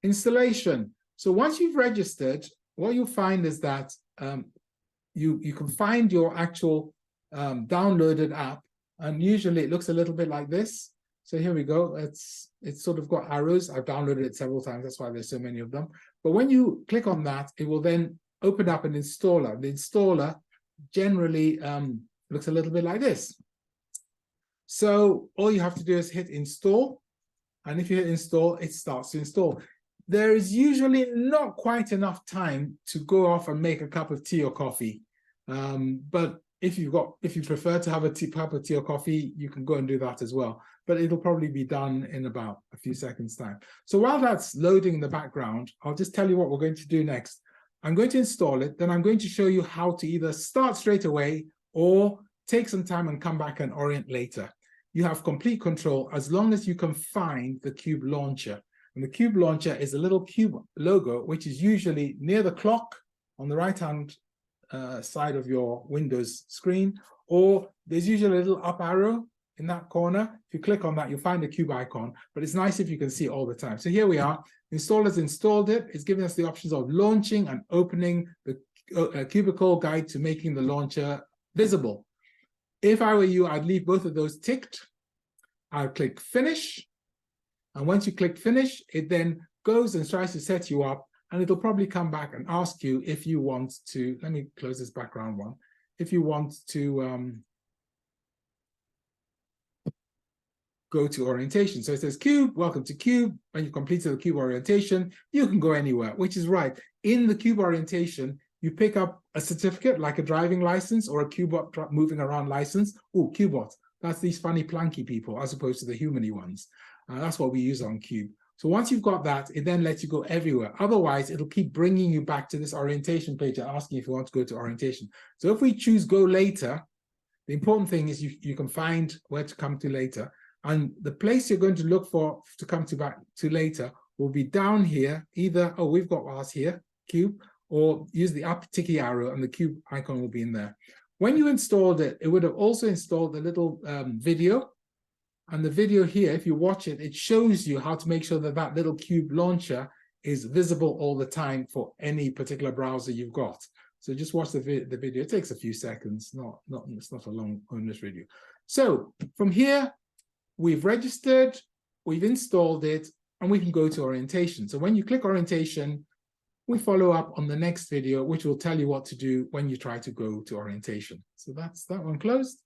Installation. So once you've registered, what you'll find is that you can find your actual downloaded app, and usually it looks a little bit like this. So here we go. It's sort of got arrows. I've downloaded it several times. That's why there's so many of them. But when you click on that, it will then open up an installer. The installer generally looks a little bit like this. So all you have to do is hit install. And if you hit install, it starts to install. There is usually not quite enough time to go off and make a cup of tea or coffee. But if you prefer to have a cup of tea or coffee, you can go and do that as well. But it'll probably be done in about a few seconds time. So while that's loading in the background, I'll just tell you what we're going to do next. I'm going to install it, then I'm going to show you how to either start straight away or take some time and come back and orient later. You have complete control as long as you can find the Cube launcher. And the Cube launcher is a little Cube logo, which is usually near the clock on the right-hand side of your Windows screen, or there's usually a little up arrow in that corner. If you click on that, you'll find the Cube icon, but it's nice if you can see it all the time. So here we are. The installer's installed it. It's giving us the options of launching and opening the Cubicle guide to making the launcher visible. If I were you, I'd leave both of those ticked. I'll click finish. And once you click finish, it then goes and tries to set you up, and it'll probably come back and ask you if you want to, let me close this background one, if you want to go to orientation. So it says Cube, welcome to Cube. When you've completed the Cube orientation, you can go anywhere, which is right. In the Cube orientation, you pick up a certificate like a driving license or a Cubot moving around license. Oh, Cubot, that's these funny planky people as opposed to the human-y ones. That's what we use on Cube. So once you've got that, it then lets you go everywhere. Otherwise, it'll keep bringing you back to this orientation page and asking if you want to go to orientation. So if we choose go later, the important thing is you can find where to come to later. And the place you're going to look for to come to back to later will be down here. Either, oh, we've got ours here, Cube, or use the up ticky arrow and the Cube icon will be in there. When you installed it, it would have also installed the little video. And the video here, if you watch it, it shows you how to make sure that that little Cube launcher is visible all the time for any particular browser you've got. So just watch the video. It takes a few seconds. It's not a long, onerous video. So from here, we've registered, we've installed it, and we can go to orientation. So when you click orientation, we follow up on the next video, which will tell you what to do when you try to go to orientation. So that's that one closed.